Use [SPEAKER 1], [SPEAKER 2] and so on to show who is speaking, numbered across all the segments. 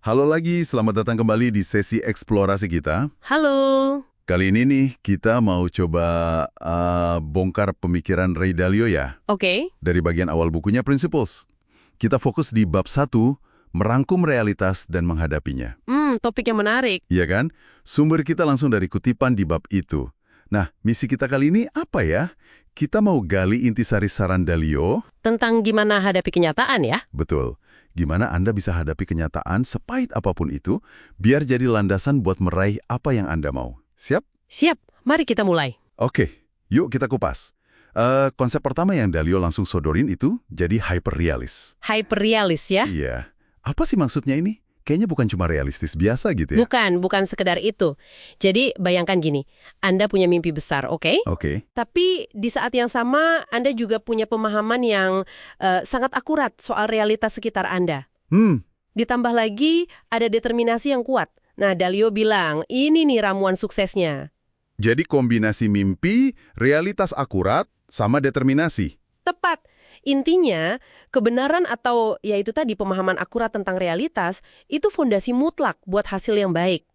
[SPEAKER 1] Halo lagi, selamat datang kembali di sesi eksplorasi kita.
[SPEAKER 2] Halo.
[SPEAKER 1] Kali ini nih, kita mau coba bongkar pemikiran Ray Dalio ya,
[SPEAKER 2] Oke.
[SPEAKER 1] dari bagian awal bukunya Principles. Kita fokus di bab 1, merangkum realitas dan menghadapinya.
[SPEAKER 2] Topik yang menarik.
[SPEAKER 1] Iya kan? Sumber kita langsung dari kutipan di bab itu. Nah, misi kita kali ini apa ya? Kita mau gali intisari saran Dalio.
[SPEAKER 2] Tentang gimana hadapi kenyataan ya.
[SPEAKER 1] Betul. Gimana Anda bisa hadapi kenyataan sepahit apapun itu, biar jadi landasan buat meraih apa yang Anda mau. Siap?
[SPEAKER 2] Siap, mari kita mulai.
[SPEAKER 1] Oke, yuk kita kupas. Konsep pertama yang Dalio langsung sodorin itu jadi hyperrealis.
[SPEAKER 2] Hyperrealis ya.
[SPEAKER 1] Iya. Apa sih maksudnya ini? Kayaknya bukan cuma realistis biasa gitu ya?
[SPEAKER 2] Bukan sekedar itu. Jadi bayangkan gini, Anda punya mimpi besar, oke?
[SPEAKER 1] Oke.
[SPEAKER 2] Tapi di saat yang sama, Anda juga punya pemahaman yang sangat akurat soal realitas sekitar Anda. Ditambah lagi, ada determinasi yang kuat. Nah, Dalio bilang, ini nih ramuan suksesnya.
[SPEAKER 1] Jadi kombinasi mimpi, realitas akurat, sama determinasi.
[SPEAKER 2] Tepat. Intinya, kebenaran atau ya itu tadi pemahaman akurat tentang realitas, itu fondasi mutlak buat hasil yang baik.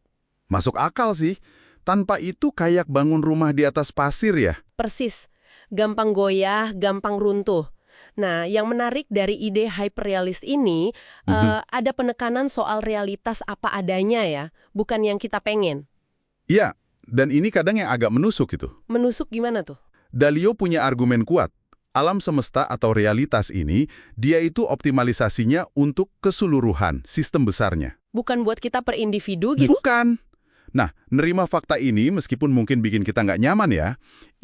[SPEAKER 1] Masuk akal sih. Tanpa itu kayak bangun rumah di atas pasir ya?
[SPEAKER 2] Persis. Gampang goyah, gampang runtuh. Nah, yang menarik dari ide hyperrealist ini, ada penekanan soal realitas apa adanya ya, bukan yang kita pengen.
[SPEAKER 1] Iya, dan ini kadang yang agak menusuk itu.
[SPEAKER 2] Menusuk gimana tuh?
[SPEAKER 1] Dalio punya argumen kuat. Alam semesta atau realitas ini, dia itu optimalisasinya untuk keseluruhan sistem besarnya.
[SPEAKER 2] Bukan buat kita per individu gitu?
[SPEAKER 1] Bukan. Nah, nerima fakta ini meskipun mungkin bikin kita nggak nyaman ya,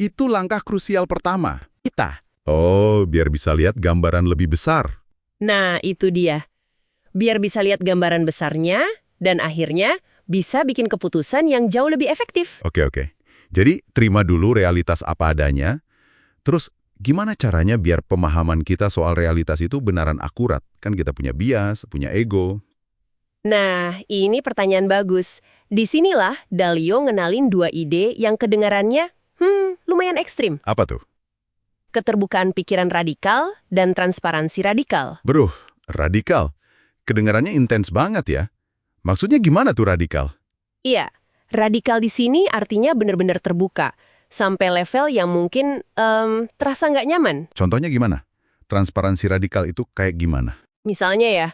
[SPEAKER 1] itu langkah krusial pertama. Kita. Oh, biar bisa lihat gambaran lebih besar.
[SPEAKER 2] Nah, itu dia. Biar bisa lihat gambaran besarnya, dan akhirnya bisa bikin keputusan yang jauh lebih efektif.
[SPEAKER 1] Oke. Jadi, terima dulu realitas apa adanya, terus gimana caranya biar pemahaman kita soal realitas itu benaran akurat? Kan kita punya bias, punya ego.
[SPEAKER 2] Nah, ini pertanyaan bagus. Disinilah Dalio ngenalin dua ide yang kedengarannya, lumayan ekstrim.
[SPEAKER 1] Apa tuh?
[SPEAKER 2] Keterbukaan pikiran radikal dan transparansi radikal.
[SPEAKER 1] Bro, radikal. Kedengarannya intens banget ya. Maksudnya gimana tuh radikal?
[SPEAKER 2] Iya, radikal di sini artinya benar-benar terbuka. Sampai level yang mungkin terasa nggak nyaman.
[SPEAKER 1] Contohnya gimana? Transparansi radikal itu kayak gimana?
[SPEAKER 2] Misalnya ya,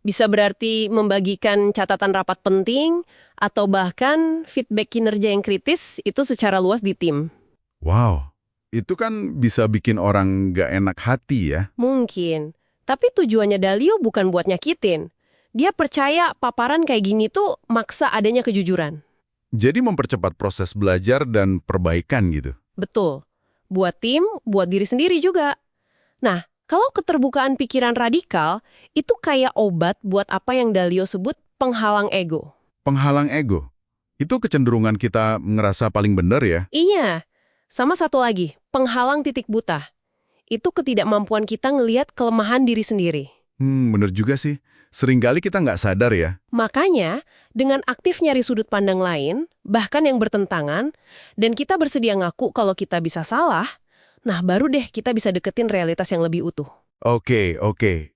[SPEAKER 2] bisa berarti membagikan catatan rapat penting, atau bahkan feedback kinerja yang kritis itu secara luas di tim.
[SPEAKER 1] Wow, itu kan bisa bikin orang nggak enak hati ya.
[SPEAKER 2] Mungkin. Tapi tujuannya Dalio bukan buat nyakitin. Dia percaya paparan kayak gini tuh maksa adanya kejujuran.
[SPEAKER 1] Jadi mempercepat proses belajar dan perbaikan gitu.
[SPEAKER 2] Betul. Buat tim, buat diri sendiri juga. Nah, kalau keterbukaan pikiran radikal, itu kayak obat buat apa yang Dalio sebut penghalang ego.
[SPEAKER 1] Penghalang ego. Itu kecenderungan kita ngerasa paling benar ya.
[SPEAKER 2] Iya. Sama satu lagi, penghalang titik buta. Itu ketidakmampuan kita ngelihat kelemahan diri sendiri.
[SPEAKER 1] Bener juga sih. Seringkali kita nggak sadar ya.
[SPEAKER 2] Makanya, dengan aktif nyari sudut pandang lain, bahkan yang bertentangan, dan kita bersedia ngaku kalau kita bisa salah, nah baru deh kita bisa deketin realitas yang lebih utuh.
[SPEAKER 1] Oke.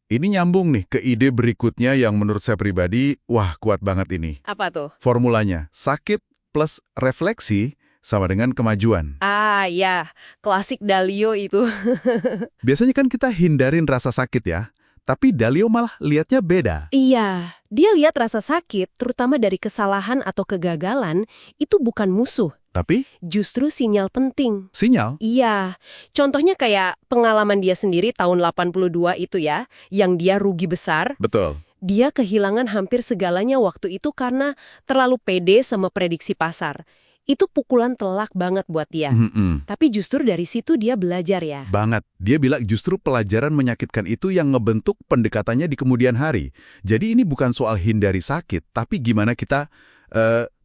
[SPEAKER 1] Ini nyambung nih ke ide berikutnya yang menurut saya pribadi, wah kuat banget ini.
[SPEAKER 2] Apa tuh?
[SPEAKER 1] Formulanya, sakit plus refleksi sama dengan kemajuan.
[SPEAKER 2] Ah, ya. Klasik Dalio itu.
[SPEAKER 1] Biasanya kan kita hindarin rasa sakit ya, tapi Dalio malah lihatnya beda.
[SPEAKER 2] Iya, dia lihat rasa sakit, terutama dari kesalahan atau kegagalan, itu bukan musuh.
[SPEAKER 1] Tapi,
[SPEAKER 2] Justru sinyal penting.
[SPEAKER 1] sinyal.
[SPEAKER 2] Iya, contohnya kayak pengalaman dia sendiri tahun 82 itu ya, yang dia rugi besar.
[SPEAKER 1] Betul.
[SPEAKER 2] Dia kehilangan hampir segalanya waktu itu karena terlalu pede sama prediksi pasar. Itu pukulan telak banget buat dia. Tapi justru dari situ dia belajar ya.
[SPEAKER 1] Banget. Dia bilang justru pelajaran menyakitkan itu yang ngebentuk pendekatannya di kemudian hari. Jadi ini bukan soal hindari sakit, tapi gimana kita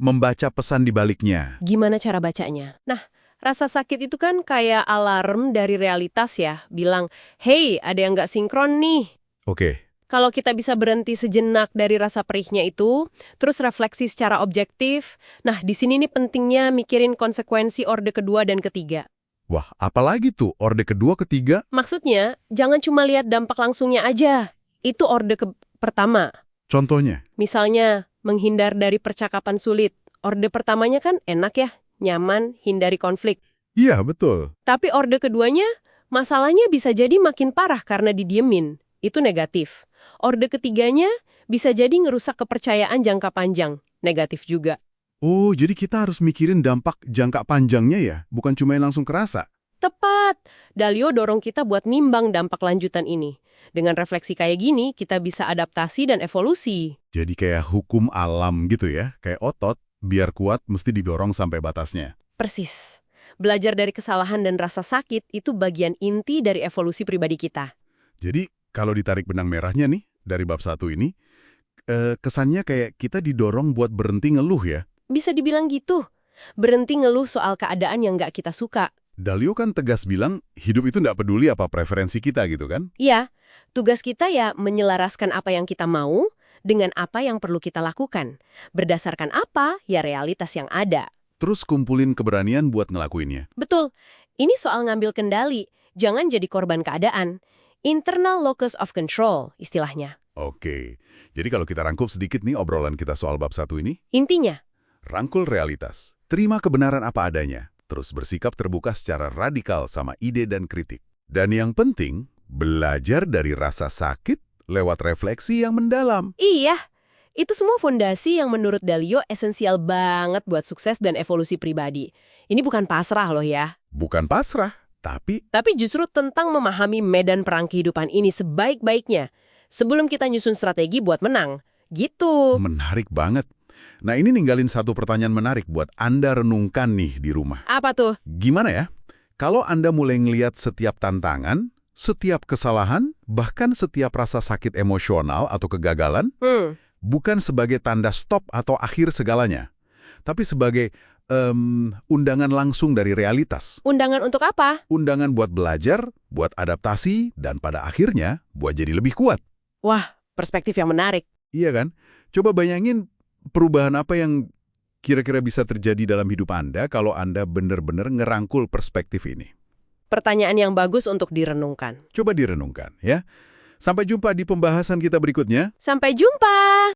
[SPEAKER 1] membaca pesan di baliknya.
[SPEAKER 2] Gimana cara bacanya? Nah, rasa sakit itu kan kayak alarm dari realitas ya. Bilang, hey, ada yang nggak sinkron nih.
[SPEAKER 1] Oke.
[SPEAKER 2] Kalau kita bisa berhenti sejenak dari rasa perihnya itu, terus refleksi secara objektif, nah di sini nih pentingnya mikirin konsekuensi orde kedua dan ketiga.
[SPEAKER 1] Wah, apalagi tuh orde kedua, ketiga?
[SPEAKER 2] Maksudnya, jangan cuma lihat dampak langsungnya aja. Itu orde pertama.
[SPEAKER 1] Contohnya?
[SPEAKER 2] Misalnya, menghindar dari percakapan sulit. Orde pertamanya kan enak ya, nyaman, hindari konflik.
[SPEAKER 1] Iya, betul.
[SPEAKER 2] Tapi orde keduanya, masalahnya bisa jadi makin parah karena didiemin. Itu negatif. Orde ketiganya bisa jadi ngerusak kepercayaan jangka panjang. Negatif juga.
[SPEAKER 1] Oh, jadi kita harus mikirin dampak jangka panjangnya ya, bukan cuma yang langsung kerasa.
[SPEAKER 2] Tepat. Dalio dorong kita buat nimbang dampak lanjutan ini. Dengan refleksi kayak gini, kita bisa adaptasi dan evolusi.
[SPEAKER 1] Jadi kayak hukum alam gitu ya, kayak otot, biar kuat mesti didorong sampai batasnya.
[SPEAKER 2] Persis. Belajar dari kesalahan dan rasa sakit itu bagian inti dari evolusi pribadi kita.
[SPEAKER 1] Jadi kalau ditarik benang merahnya nih, dari bab 1 ini, kesannya kayak kita didorong buat berhenti ngeluh ya.
[SPEAKER 2] Bisa dibilang gitu. Berhenti ngeluh soal keadaan yang nggak kita suka.
[SPEAKER 1] Dalio kan tegas bilang, hidup itu nggak peduli apa preferensi kita gitu kan?
[SPEAKER 2] Iya, tugas kita ya menyelaraskan apa yang kita mau dengan apa yang perlu kita lakukan. Berdasarkan apa, ya realitas yang ada.
[SPEAKER 1] Terus kumpulin keberanian buat ngelakuinnya.
[SPEAKER 2] Betul, ini soal ngambil kendali, jangan jadi korban keadaan. Internal locus of control, istilahnya.
[SPEAKER 1] Oke, jadi kalau kita rangkup sedikit nih obrolan kita soal bab 1 ini,
[SPEAKER 2] Intinya,
[SPEAKER 1] rangkul realitas, terima kebenaran apa adanya, terus bersikap terbuka secara radikal sama ide dan kritik. Dan yang penting, belajar dari rasa sakit lewat refleksi yang mendalam.
[SPEAKER 2] iya, itu semua fondasi yang menurut Dalio esensial banget buat sukses dan evolusi pribadi. Ini bukan pasrah loh ya.
[SPEAKER 1] Bukan pasrah, tapi
[SPEAKER 2] Tapi justru tentang memahami medan perang kehidupan ini sebaik-baiknya. Sebelum kita nyusun strategi buat menang. Gitu.
[SPEAKER 1] menarik banget. Nah ini ninggalin satu pertanyaan menarik buat Anda renungkan nih di rumah.
[SPEAKER 2] Apa tuh?
[SPEAKER 1] Gimana ya? Kalau Anda mulai ngelihat setiap tantangan, setiap kesalahan, bahkan setiap rasa sakit emosional atau kegagalan, bukan sebagai tanda stop atau akhir segalanya, tapi sebagai undangan langsung dari realitas.
[SPEAKER 2] Undangan untuk apa?
[SPEAKER 1] Undangan buat belajar, buat adaptasi, dan pada akhirnya buat jadi lebih kuat.
[SPEAKER 2] Wah, perspektif yang menarik.
[SPEAKER 1] Iya kan? Coba bayangin perubahan apa yang kira-kira bisa terjadi dalam hidup Anda kalau Anda benar-benar ngerangkul perspektif ini.
[SPEAKER 2] Pertanyaan yang bagus untuk direnungkan.
[SPEAKER 1] Coba direnungkan ya. Sampai jumpa di pembahasan kita berikutnya.
[SPEAKER 2] Sampai jumpa!